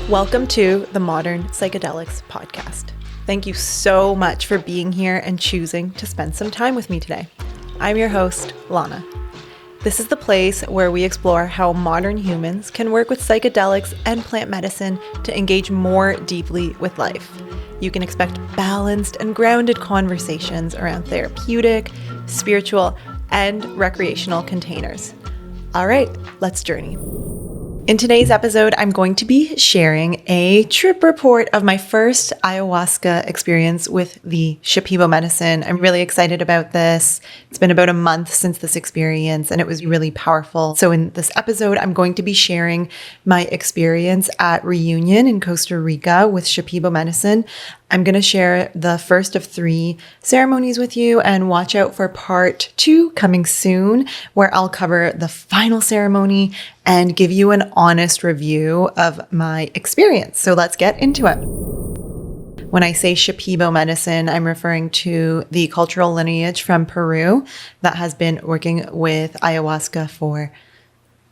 Welcome to the Modern Psychedelics podcast. Thank you so much for being here and choosing to spend some time with me today. I'm your host, Lana. This is the place where we explore how modern humans can work with psychedelics and plant medicine to engage more deeply with life. You can expect balanced and grounded conversations around therapeutic, spiritual, and recreational containers. All right, let's journey. In today's episode, I'm going to be sharing a trip report of my first ayahuasca experience with the Shipibo medicine. I'm really excited about this. It's been about a month since this experience, and it was really powerful. So in this episode, I'm going to be sharing my experience at Reunion in Costa Rica with Shipibo medicine. I'm going to share the first of 3 ceremonies with you, and watch out for part 2 coming soon, where I'll cover the final ceremony and give you an honest review of my experience. So let's get into it. When I say Shipibo medicine, I'm referring to the cultural lineage from Peru that has been working with ayahuasca for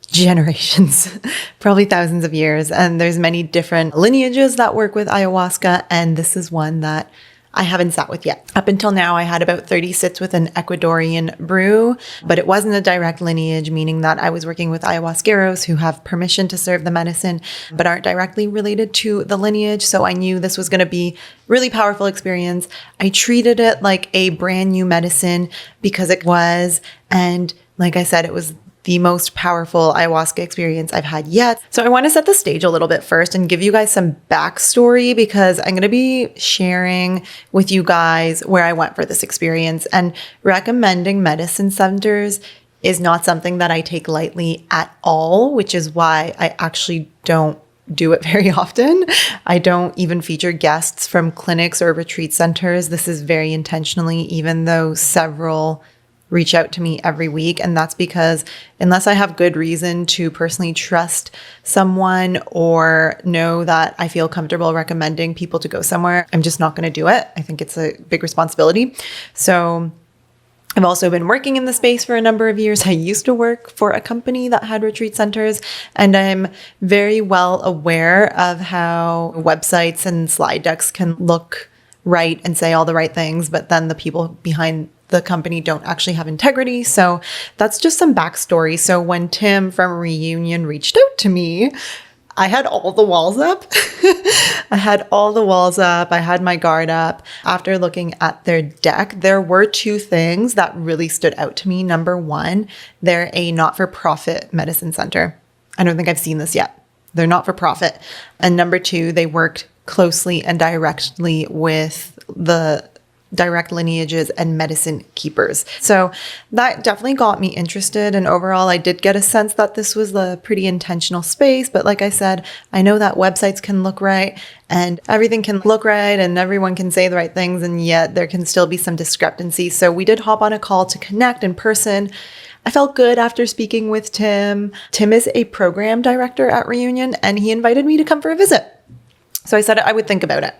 generations, probably thousands of years. And there's many different lineages that work with ayahuasca, and this is one that I haven't sat with yet. Up until now, I had about 30 sits with an Ecuadorian brew, but it wasn't a direct lineage, meaning that I was working with ayahuasqueros who have permission to serve the medicine, but aren't directly related to the lineage. So I knew this was going to be really powerful experience. I treated it like a brand new medicine because it was, and like I said, it was the most powerful ayahuasca experience I've had yet. So I want to set the stage a little bit first and give you guys some backstory, because I'm going to be sharing with you guys where I went for this experience. And recommending medicine centers is not something that I take lightly at all, which is why I actually don't do it very often. I don't even feature guests from clinics or retreat centers. This is very intentionally, even though several reach out to me every week. And that's because unless I have good reason to personally trust someone or know that I feel comfortable recommending people to go somewhere, I'm just not going to do it. I think it's a big responsibility. So I've also been working in the space for a number of years. I used to work for a company that had retreat centers, and I'm very well aware of how websites and slide decks can look right and say all the right things, but then the people behind the company don't actually have integrity. So that's just some backstory. So when Tim from Reunion reached out to me, I had all the walls up. I had my guard up. After looking at their deck, there were 2 things that really stood out to me. Number 1, they're a not-for-profit medicine center. I don't think I've seen this yet. They're not-for-profit. And number 2, they worked closely and directly with the direct lineages and medicine keepers. So that definitely got me interested. And overall, I did get a sense that this was a pretty intentional space. But like I said, I know that websites can look right and everything can look right and everyone can say the right things, and yet there can still be some discrepancy. So we did hop on a call to connect in person. I felt good after speaking with Tim. Tim is a program director at Reunion, and he invited me to come for a visit. So I said I would think about it.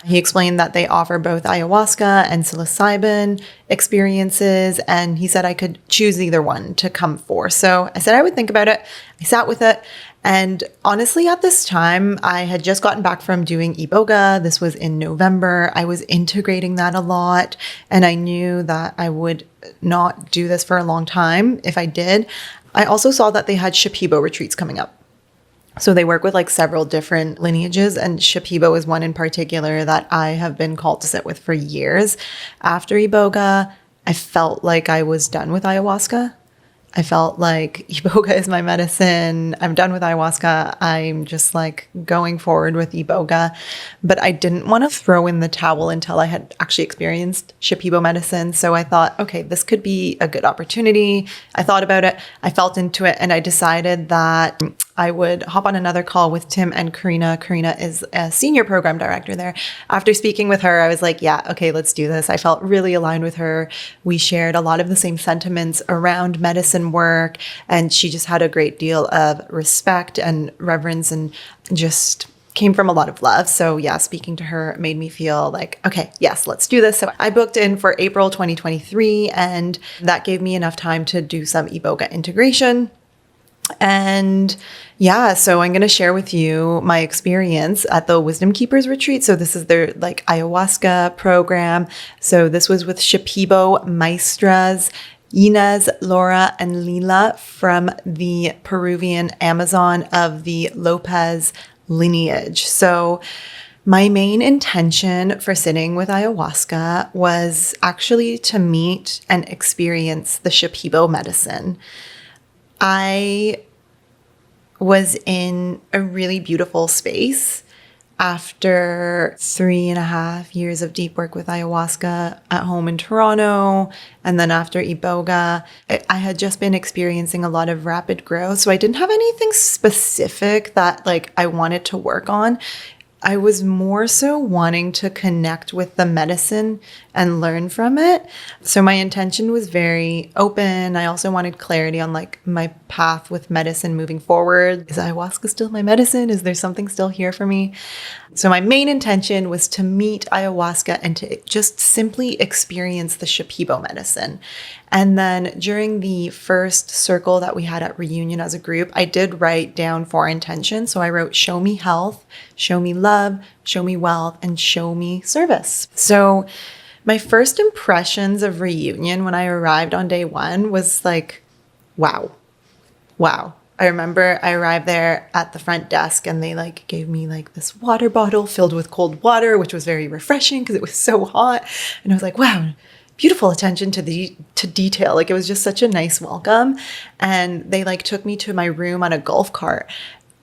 He explained that they offer both ayahuasca and psilocybin experiences, and he said I could choose either one to come for. So I said I would think about it. I sat with it. And honestly, at this time, I had just gotten back from doing iboga. This was in November. I was integrating that a lot, and I knew that I would not do this for a long time if I did. I also saw that they had Shipibo retreats coming up. So they work with like several different lineages, and Shipibo is one in particular that I have been called to sit with for years. After iboga, I felt like I was done with ayahuasca. I felt like iboga is my medicine. I'm done with ayahuasca. I'm just like going forward with iboga. But I didn't want to throw in the towel until I had actually experienced Shipibo medicine. So I thought, okay, this could be a good opportunity. I thought about it. I felt into it, and I decided that I would hop on another call with Tim and Karina. Karina is a senior program director there. After speaking with her, I was like, yeah, okay, let's do this. I felt really aligned with her. We shared a lot of the same sentiments around medicine work, and she just had a great deal of respect and reverence, and just came from a lot of love. So yeah, speaking to her made me feel like, okay, yes, let's do this. So I booked in for April 2023, and that gave me enough time to do some iboga integration. And yeah, so I'm going to share with you my experience at the Wisdom Keepers retreat. So this is their like ayahuasca program. So this was with Shipibo Maestras, Inez, Laura, and Lila from the Peruvian Amazon of the Lopez lineage. So my main intention for sitting with ayahuasca was actually to meet and experience the Shipibo medicine. I was in a really beautiful space after 3.5 years of deep work with ayahuasca at home in Toronto. And then after Iboga, I had just been experiencing a lot of rapid growth. So I didn't have anything specific that like I wanted to work on. I was more so wanting to connect with the medicine and learn from it. So my intention was very open. I also wanted clarity on like my path with medicine moving forward. Is ayahuasca still my medicine? Is there something still here for me? So my main intention was to meet ayahuasca and to just simply experience the Shipibo medicine. And then during the first circle that we had at reunion as a group, I did write down 4 intentions. So I wrote, show me health, show me love, show me wealth, and show me service. So my first impressions of reunion when I arrived on day 1 was like, wow. I remember I arrived there at the front desk and they like gave me like this water bottle filled with cold water, which was very refreshing because it was so hot. And I was like, wow, beautiful attention to detail. Like it was just such a nice welcome. And they like took me to my room on a golf cart.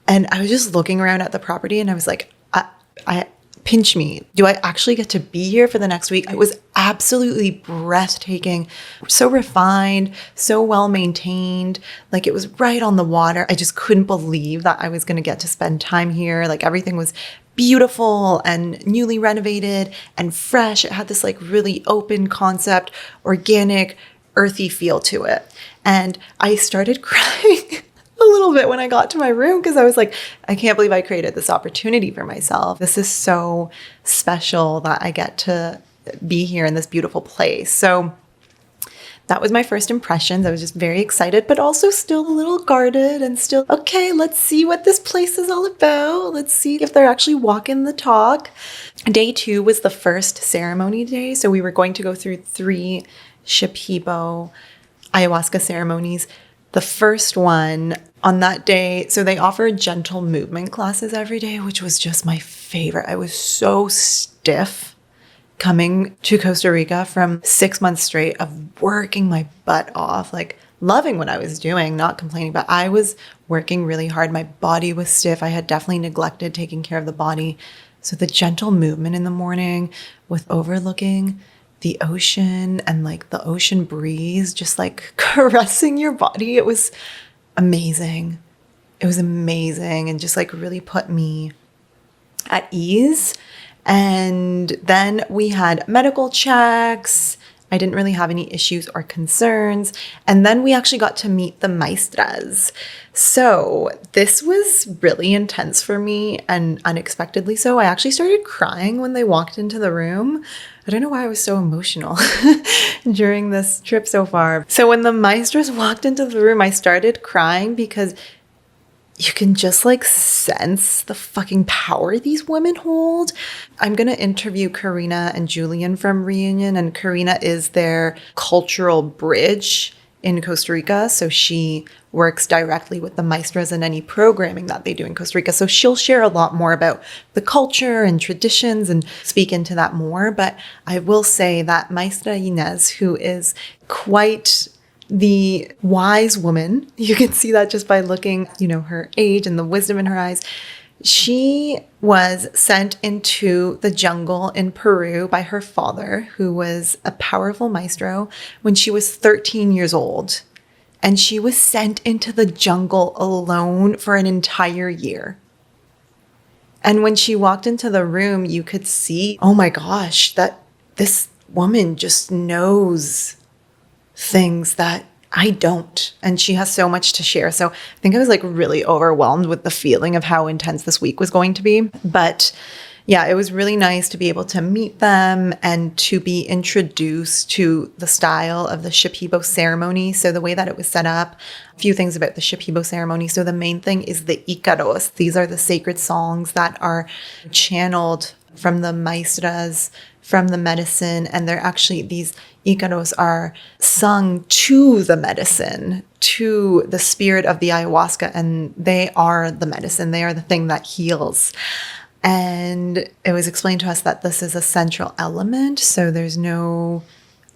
And I was just looking around at the property and I was like, I pinch me. Do I actually get to be here for the next week? It was absolutely breathtaking, so refined, so well maintained. Like it was right on the water. I just couldn't believe that I was going to get to spend time here. Like everything was beautiful and newly renovated and fresh. It had this like really open concept, organic, earthy feel to it. And I started crying a little bit when I got to my room because I was like, I can't believe I created this opportunity for myself. This is so special that I get to be here in this beautiful place. So that was my first impressions. I was just very excited, but also still a little guarded and still, okay, let's see what this place is all about. Let's see if they're actually walking the talk. Day 2 was the first ceremony day. So we were going to go through 3 Shipibo ayahuasca ceremonies. The first one on that day, so they offered gentle movement classes every day, which was just my favorite. I was so stiff coming to Costa Rica from 6 months straight of working my butt off, like loving what I was doing, not complaining, but I was working really hard. My body was stiff. I had definitely neglected taking care of the body. So the gentle movement in the morning with overlooking the ocean and like the ocean breeze just like caressing your body. It was amazing. It was amazing and just like really put me at ease. And then we had medical checks. I didn't really have any issues or concerns. And then we actually got to meet the Maestras. So this was really intense for me and unexpectedly so. I actually started crying when they walked into the room. I don't know why I was so emotional during this trip so far. So when the Maestras walked into the room, I started crying because you can just like sense the fucking power these women hold. I'm going to interview Karina and Julian from Reunion, and Karina is their cultural bridge in Costa Rica. So she works directly with the Maestras and any programming that they do in Costa Rica. So she'll share a lot more about the culture and traditions and speak into that more. But I will say that Maestra Inez, who is quite the wise woman, you can see that just by looking, her age and the wisdom in her eyes. She was sent into the jungle in Peru by her father, who was a powerful maestro, when she was 13 years old. And she was sent into the jungle alone for an entire year. And when she walked into the room, you could see, oh my gosh, that this woman just knows things that I don't. And she has so much to share. So I think I was like really overwhelmed with the feeling of how intense this week was going to be. But yeah, it was really nice to be able to meet them and to be introduced to the style of the Shipibo ceremony. So the way that it was set up, a few things about the Shipibo ceremony. So the main thing is the Ikaros. These are the sacred songs that are channeled from the Maestras, from the medicine. And they're actually, these Ikaros are sung to the medicine, to the spirit of the ayahuasca. And they are the medicine. They are the thing that heals. And it was explained to us that this is a central element. So there's no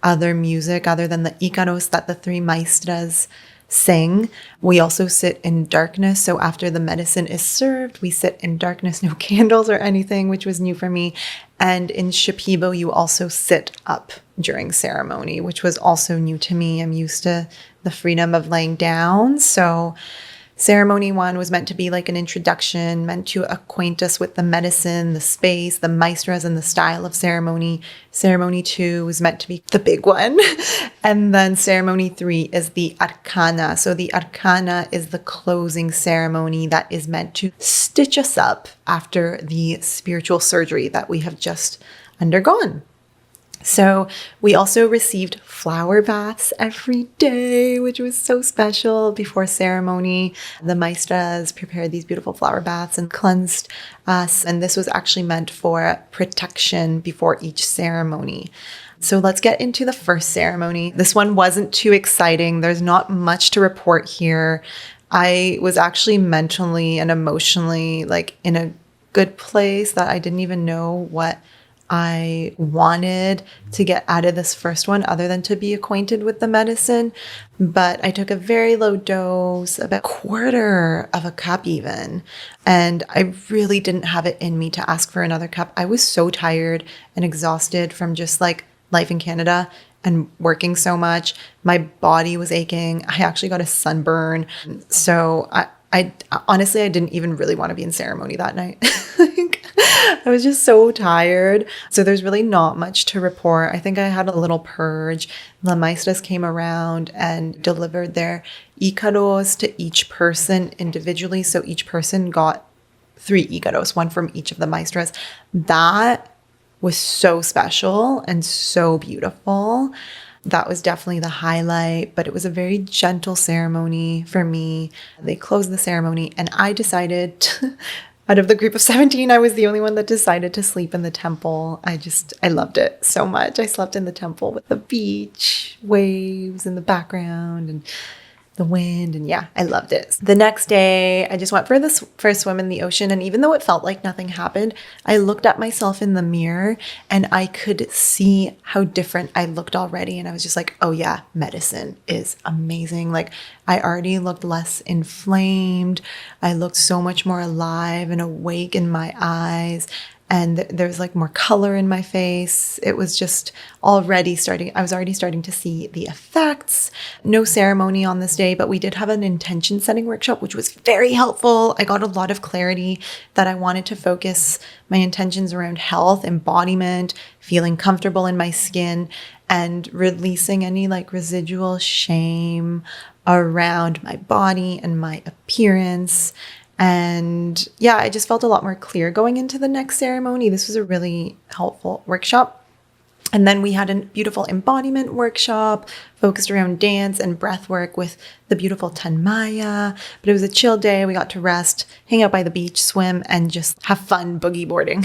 other music other than the Ikaros that the three Maestras sing. We also sit in darkness. So after the medicine is served, we sit in darkness, no candles or anything, which was new for me. And in Shipibo, you also sit up during ceremony, which was also new to me. I'm used to the freedom of laying down. So ceremony 1 was meant to be like an introduction, meant to acquaint us with the medicine, the space, the maestras, and the style of ceremony. Ceremony 2 was meant to be the big one. And then ceremony 3 is the arcana. So the arcana is the closing ceremony that is meant to stitch us up after the spiritual surgery that we have just undergone. So we also received flower baths every day, which was so special before ceremony. The maestras prepared these beautiful flower baths and cleansed us. And this was actually meant for protection before each ceremony. So let's get into the first ceremony. This one wasn't too exciting. There's not much to report here. I was actually mentally and emotionally like in a good place that I didn't even know what I wanted to get out of this first one other than to be acquainted with the medicine. But I took a very low dose, about 1/4 of a cup even. And I really didn't have it in me to ask for another cup. I was so tired and exhausted from just like life in Canada and working so much. My body was aching. I actually got a sunburn. So I honestly, I didn't even really want to be in ceremony that night. I was just so tired. So there's really not much to report. I think I had a little purge. The maestras came around and delivered their Ikaros to each person individually. So each person got 3 Ikaros, 1 from each of the maestras. That was so special and so beautiful. That was definitely the highlight, but it was a very gentle ceremony for me. They closed the ceremony and I decided out of the group of 17, I was the only one that decided to sleep in the temple. I loved it so much. I slept in the temple with the beach, waves in the background and the wind. And yeah, I loved it. The next day, I just went for a swim in the ocean. And even though it felt like nothing happened, I looked at myself in the mirror and I could see how different I looked already. And I was just like, oh yeah, medicine is amazing. Like I already looked less inflamed. I looked so much more alive and awake in my eyes. And there's like more color in my face. It was just I was already starting to see the effects. No ceremony on this day, but we did have an intention setting workshop, which was very helpful. I got a lot of clarity that I wanted to focus my intentions around health, embodiment, feeling comfortable in my skin, and releasing any like residual shame around my body and my appearance. And yeah, I just felt a lot more clear going into the next ceremony. This was a really helpful workshop. And then we had a beautiful embodiment workshop focused around dance and breath work with the beautiful Tanmaya. But it was a chill day. We got to rest, hang out by the beach, swim, and just have fun boogie boarding.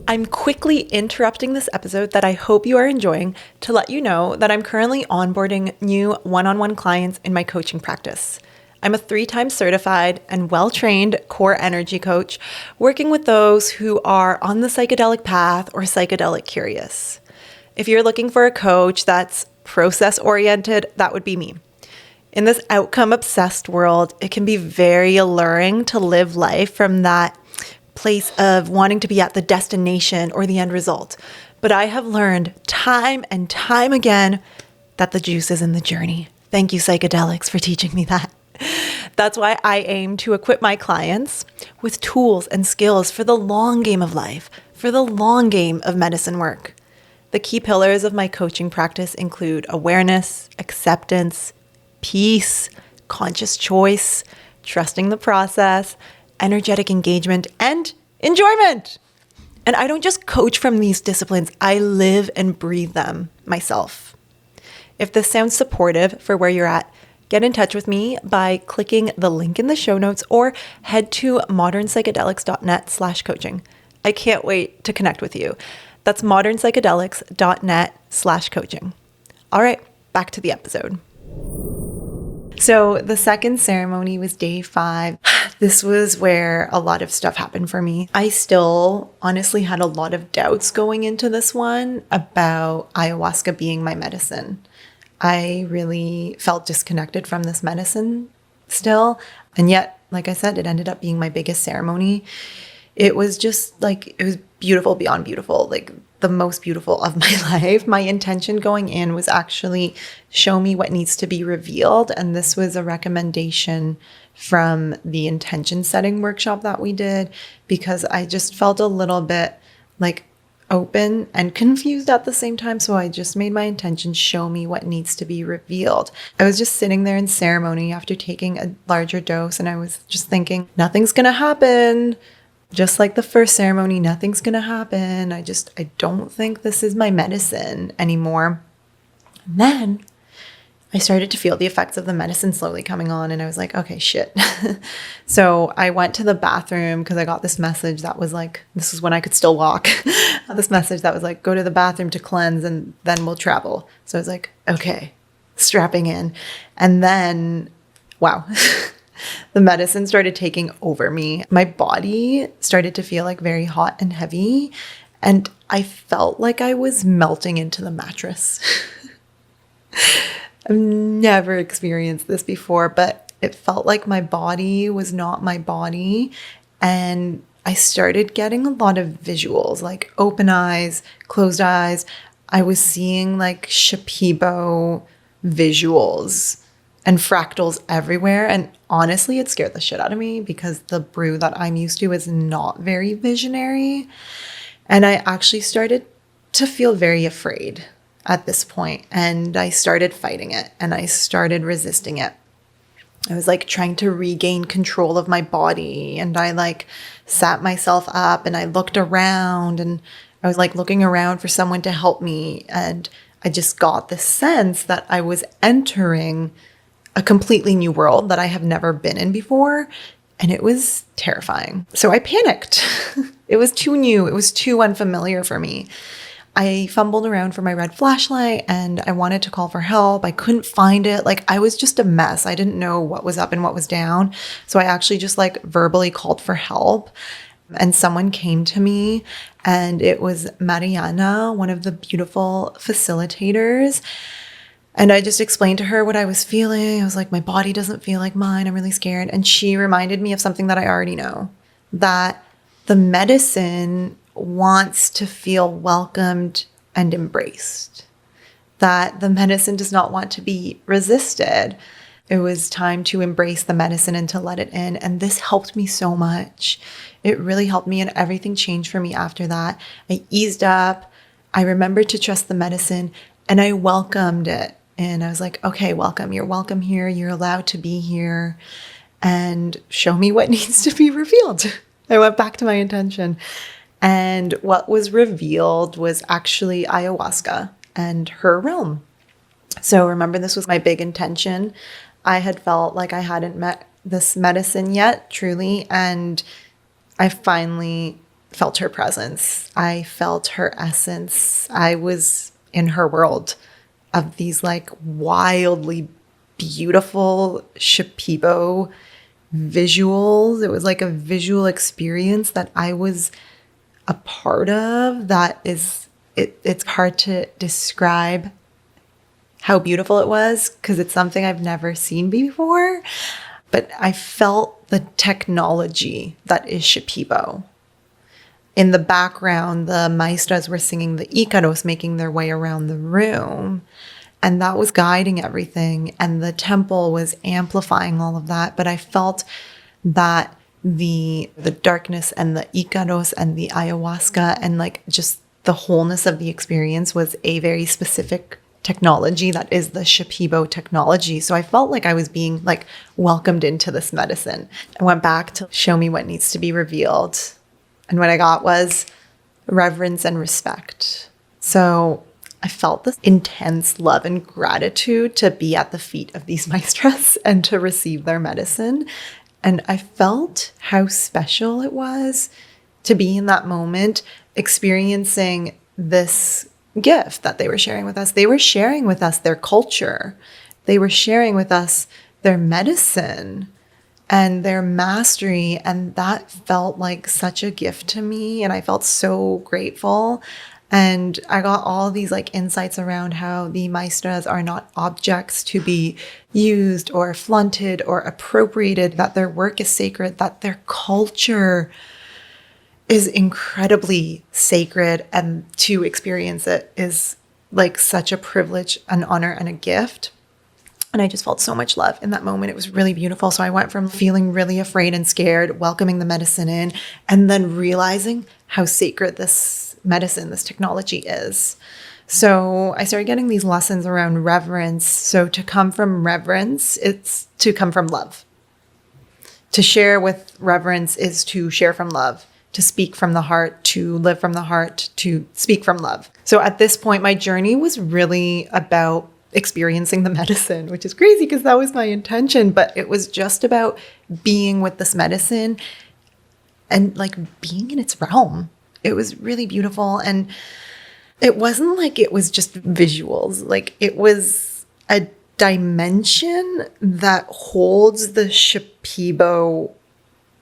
I'm quickly interrupting this episode that I hope you are enjoying to let you know that I'm currently onboarding new one-on-one clients in my coaching practice. I'm a 3-time certified and well-trained core energy coach working with those who are on the psychedelic path or psychedelic curious. If you're looking for a coach that's process-oriented, that would be me. In this outcome-obsessed world, it can be very alluring to live life from that place of wanting to be at the destination or the end result. But I have learned time and time again that the juice is in the journey. Thank you, psychedelics, for teaching me that. That's why I aim to equip my clients with tools and skills for the long game of life, for the long game of medicine work. The key pillars of my coaching practice include awareness, acceptance, peace, conscious choice, trusting the process, energetic engagement, and enjoyment. And I don't just coach from these disciplines, I live and breathe them myself. If this sounds supportive for where you're at, get in touch with me by clicking the link in the show notes or head to modernpsychedelics.net/coaching. I can't wait to connect with you. That's modernpsychedelics.net/coaching. All right, back to the episode. So the second ceremony was day 5. This was where a lot of stuff happened for me. I still honestly had a lot of doubts going into this one about ayahuasca being my medicine. I really felt disconnected from this medicine still. And yet, like I said, it ended up being my biggest ceremony. It was just like, it was beautiful beyond beautiful, like the most beautiful of my life. My intention going in was actually show me what needs to be revealed. And this was a recommendation from the intention setting workshop that we did, because I just felt a little bit like open and confused at the same time. So I just made my intention, show me what needs to be revealed. I was just sitting there in ceremony after taking a larger dose, and I was just thinking, nothing's going to happen. Just like the first ceremony, nothing's going to happen. I don't think this is my medicine anymore. And then I started to feel the effects of the medicine slowly coming on, and I was like, okay, shit. So I went to the bathroom because I got this message that was like, this is when I could still walk. This message that was like, go to the bathroom to cleanse and then we'll travel. So I was like, okay, strapping in. And then, wow. The medicine started taking over me. My body started to feel like very hot and heavy, and I felt like I was melting into the mattress. I've never experienced this before, but it felt like my body was not my body, and I started getting a lot of visuals, like open eyes, closed eyes. I was seeing like Shipibo visuals and fractals everywhere. And honestly, it scared the shit out of me because the brew that I'm used to is not very visionary. And I actually started to feel very afraid at this point. And I started fighting it and I started resisting it. I was like trying to regain control of my body. And I like sat myself up and I looked around, and I was like looking around for someone to help me. And I just got this sense that I was entering a completely new world that I have never been in before. And it was terrifying. So I panicked. It was too new. It was too unfamiliar for me. I fumbled around for my red flashlight and I wanted to call for help. I couldn't find it. Like, I was just a mess. I didn't know what was up and what was down. So I actually just like verbally called for help. And someone came to me, and it was Mariana, one of the beautiful facilitators. And I just explained to her what I was feeling. I was like, my body doesn't feel like mine. I'm really scared. And she reminded me of something that I already know, that the medicine wants to feel welcomed and embraced, that the medicine does not want to be resisted. It was time to embrace the medicine and to let it in. And this helped me so much. It really helped me, and everything changed for me after that. I eased up. I remembered to trust the medicine, and I welcomed it. And I was like, okay, welcome. You're welcome here. You're allowed to be here, and show me what needs to be revealed. I went back to my intention. And what was revealed was actually ayahuasca and her realm. So remember, this was my big intention. I had felt like I hadn't met this medicine yet, truly. And I finally felt her presence. I felt her essence. I was in her world of these like wildly beautiful Shipibo visuals. It was like a visual experience that I was a part of. That is, it's hard to describe how beautiful it was because it's something I've never seen before. But I felt the technology that is Shipibo. In the background, the Maestras were singing the Ikaros, making their way around the room. And that was guiding everything. And the temple was amplifying all of that. But I felt that the darkness and the Ikaros and the ayahuasca and like just the wholeness of the experience was a very specific technology that is the Shipibo technology. So I felt like I was being like welcomed into this medicine. I went back to show me what needs to be revealed. And what I got was reverence and respect. So I felt this intense love and gratitude to be at the feet of these maestras and to receive their medicine. And I felt how special it was to be in that moment, experiencing this gift that they were sharing with us. They were sharing with us their culture. They were sharing with us their medicine and their mastery. And that felt like such a gift to me. And I felt so grateful. And I got all these like insights around how the maestras are not objects to be used or flaunted or appropriated, that their work is sacred, that their culture is incredibly sacred, and to experience it is like such a privilege, an honor, and a gift. And I just felt so much love in that moment. It was really beautiful. So I went from feeling really afraid and scared, welcoming the medicine in, and then realizing how sacred this medicine, this technology is. So I started getting these lessons around reverence. So to come from reverence, it's to come from love. To share with reverence is to share from love. To speak from the heart, to live from the heart, to speak from love. So at this point, my journey was really about experiencing the medicine, which is crazy because that was my intention, but it was just about being with this medicine and like being in its realm. It was really beautiful. And it wasn't like it was just visuals. Like it was a dimension that holds the Shipibo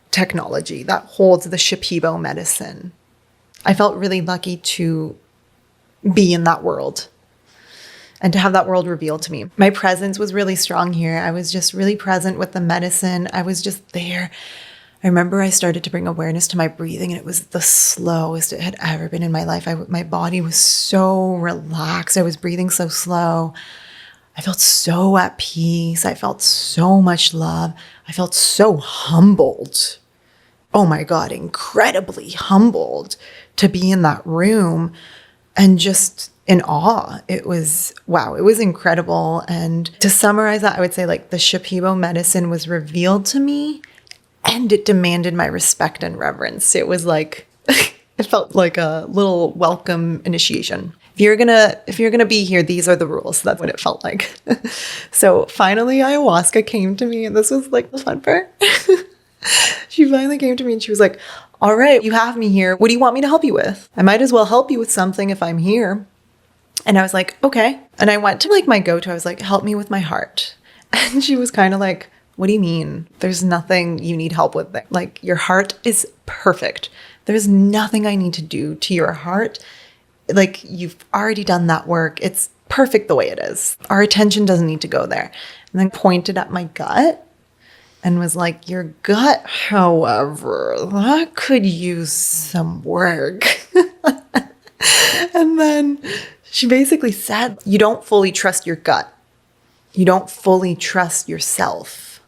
technology, that holds the Shipibo medicine. I felt really lucky to be in that world and to have that world revealed to me. My presence was really strong here. I was just really present with the medicine. I was just there. I remember I started to bring awareness to my breathing, and it was the slowest it had ever been in my life. My body was so relaxed. I was breathing so slow. I felt so at peace. I felt so much love. I felt so humbled. Oh my God, incredibly humbled to be in that room and just in awe. It was, wow, it was incredible. And to summarize that, I would say like the Shipibo medicine was revealed to me and it demanded my respect and reverence. It was like, it felt like a little welcome initiation. If you're gonna be here, these are the rules. That's what it felt like. So finally, ayahuasca came to me, and this was like the fun part. She finally came to me and she was like, all right, you have me here. What do you want me to help you with? I might as well help you with something if I'm here. And I was like, okay. And I went to like my go-to. I was like, help me with my heart. And she was kind of like, what do you mean? There's nothing you need help with there. Like your heart is perfect. There's nothing I need to do to your heart. Like you've already done that work. It's perfect the way it is. Our attention doesn't need to go there. And then pointed at my gut and was like, your gut, however, that could use some work. And then she basically said, you don't fully trust your gut. You don't fully trust yourself.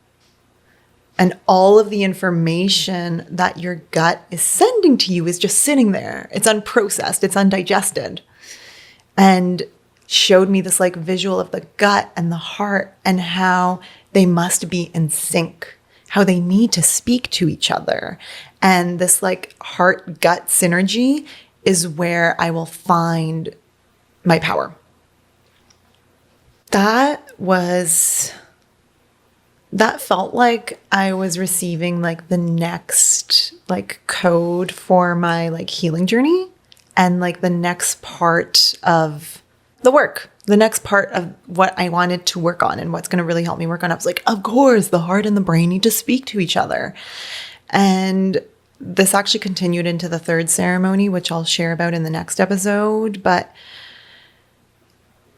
And all of the information that your gut is sending to you is just sitting there. It's unprocessed. It's undigested. And showed me this like visual of the gut and the heart and how they must be in sync, how they need to speak to each other. And this like heart-gut synergy is where I will find my power. That felt like I was receiving like the next like code for my like healing journey and like the next part of the work, the next part of what I wanted to work on and what's going to really help me work on. I was like, of course, the heart and the brain need to speak to each other. And this actually continued into the third ceremony, which I'll share about in the next episode. But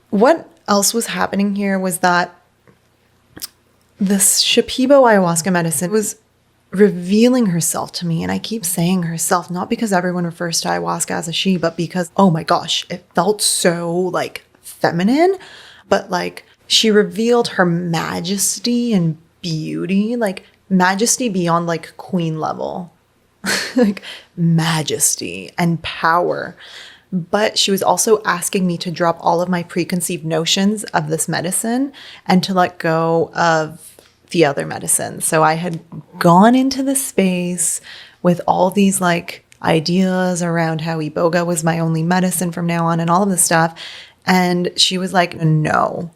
what else was happening here was that this Shipibo Ayahuasca medicine was revealing herself to me. And I keep saying herself, not because everyone refers to ayahuasca as a she, but because, oh my gosh, it felt so like feminine, but like she revealed her majesty and beauty, like majesty beyond like queen level, like majesty and power. But she was also asking me to drop all of my preconceived notions of this medicine and to let go of the other medicine. So I had gone into the space with all these like ideas around how iboga was my only medicine from now on and all of this stuff. And she was like, no,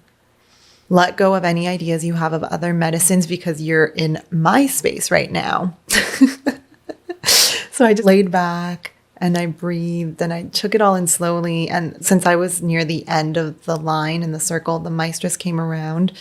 let go of any ideas you have of other medicines because you're in my space right now. So I just laid back and I breathed and I took it all in slowly. And since I was near the end of the line in the circle, the Maestras came around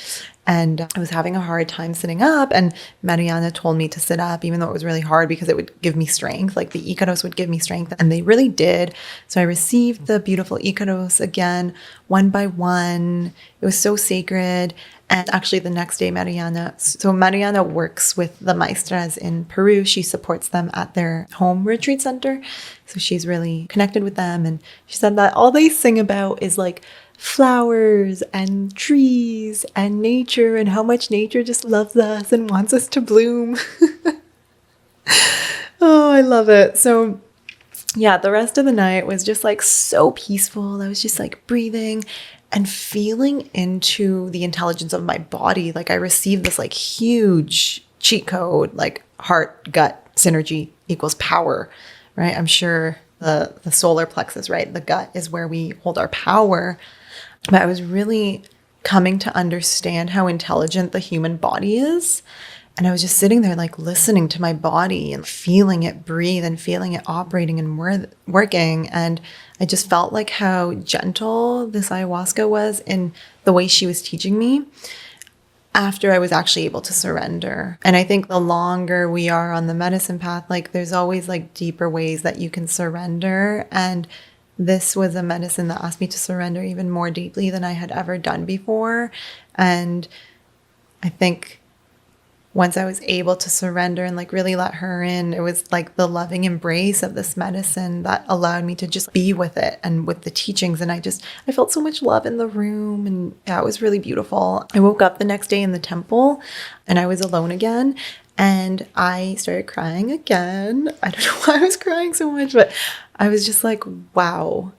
and I was having a hard time sitting up. And Mariana told me to sit up, even though it was really hard because it would give me strength. Like the Ikaros would give me strength, and they really did. So I received the beautiful Ikaros again, one by one. It was so sacred. And actually the next day, Mariana works with the Maestras in Peru. She supports them at their home retreat center. So she's really connected with them. And she said that all they sing about is like flowers and trees and nature and how much nature just loves us and wants us to bloom. Oh, I love it. So yeah, the rest of the night was just like so peaceful. I was just like breathing and feeling into the intelligence of my body. Like I received this like huge cheat code, like heart, gut, synergy equals power, right? I'm sure the solar plexus, right? The gut is where we hold our power. But I was really coming to understand how intelligent the human body is. And I was just sitting there like listening to my body and feeling it breathe and feeling it operating and working. And I just felt like how gentle this ayahuasca was in the way she was teaching me after I was actually able to surrender. And I think the longer we are on the medicine path, like there's always like deeper ways that you can surrender. And this was a medicine that asked me to surrender even more deeply than I had ever done before. And I think once I was able to surrender and like really let her in, it was like the loving embrace of this medicine that allowed me to just be with it and with the teachings. And I felt so much love in the room, and yeah, it was really beautiful. I woke up the next day in the temple and I was alone again, and I started crying again. I don't know why I was crying so much, but I was just like, wow,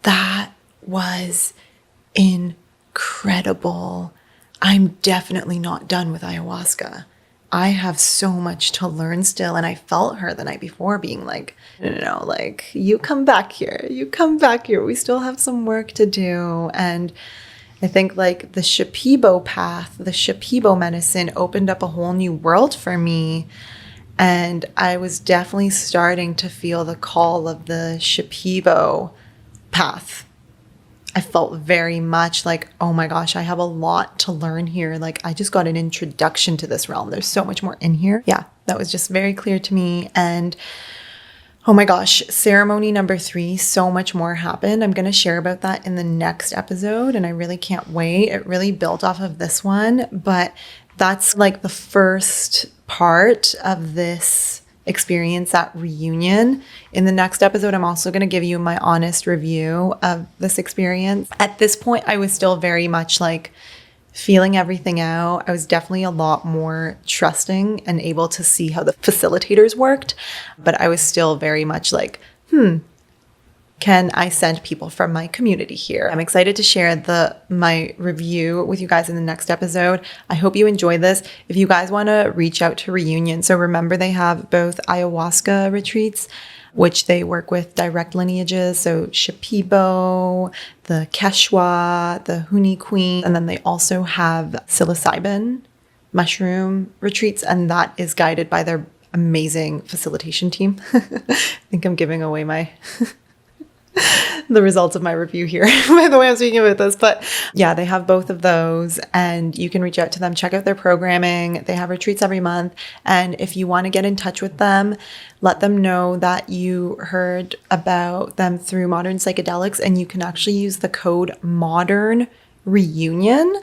that was incredible. I'm definitely not done with ayahuasca. I have so much to learn still. And I felt her the night before being like, no, like, you come back here. We still have some work to do. And I think like the Shipibo path, the Shipibo medicine opened up a whole new world for me. And I was definitely starting to feel the call of the Shipibo path. I felt very much like, oh my gosh, I have a lot to learn here. Like I just got an introduction to this realm. There's so much more in here. Yeah, that was just very clear to me. And oh my gosh, ceremony number 3, so much more happened. I'm going to share about that in the next episode, and I really can't wait. It really built off of this one, but that's like the first part of this experience at reunion. In the next episode, I'm also going to give you my honest review of this experience. At this point, I was still very much like feeling everything out. I was definitely a lot more trusting and able to see how the facilitators worked, but I was still very much like, can I send people from my community here? I'm excited to share my review with you guys in the next episode. I hope you enjoy this. If you guys want to reach out to Reunion, so remember they have both ayahuasca retreats, which they work with direct lineages. So Shipibo, the Quechua, the Huni Queen, and then they also have psilocybin mushroom retreats, and that is guided by their amazing facilitation team. I think I'm giving away the results of my review here by the way I'm speaking about this, but yeah, they have both of those, and you can reach out to them, check out their programming. They have retreats every month, and if you want to get in touch with them, let them know that you heard about them through Modern Psychedelics, and you can actually use the code Modern Reunion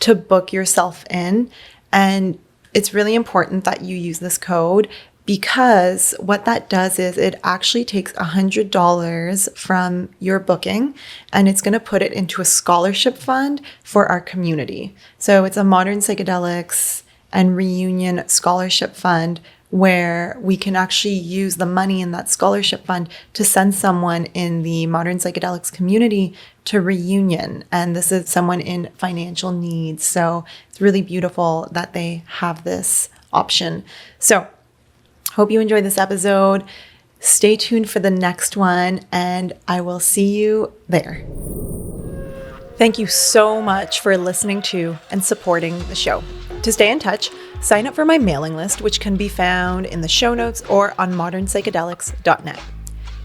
to book yourself in. And it's really important that you use this code, because what that does is it actually takes $100 from your booking and it's going to put it into a scholarship fund for our community. So it's a Modern Psychedelics and Reunion scholarship fund where we can actually use the money in that scholarship fund to send someone in the Modern Psychedelics community to Reunion. And this is someone in financial needs. So it's really beautiful that they have this option. So Hope you enjoyed this episode. Stay tuned for the next one, and I will see you there. Thank you so much for listening to and supporting the show. To stay in touch, sign up for my mailing list, which can be found in the show notes or on modernpsychedelics.net.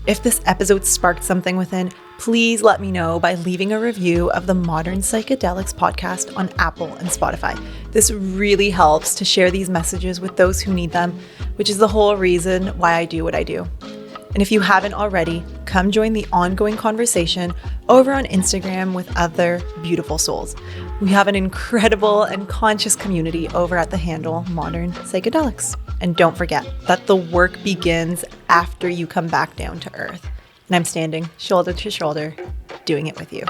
If this episode sparked something within, please let me know by leaving a review of the Modern Psychedelics podcast on Apple and Spotify. This really helps to share these messages with those who need them, which is the whole reason why I do what I do. And if you haven't already, come join the ongoing conversation over on Instagram with other beautiful souls. We have an incredible and conscious community over at the handle Modern Psychedelics. And don't forget that the work begins after you come back down to earth. And I'm standing shoulder to shoulder, doing it with you.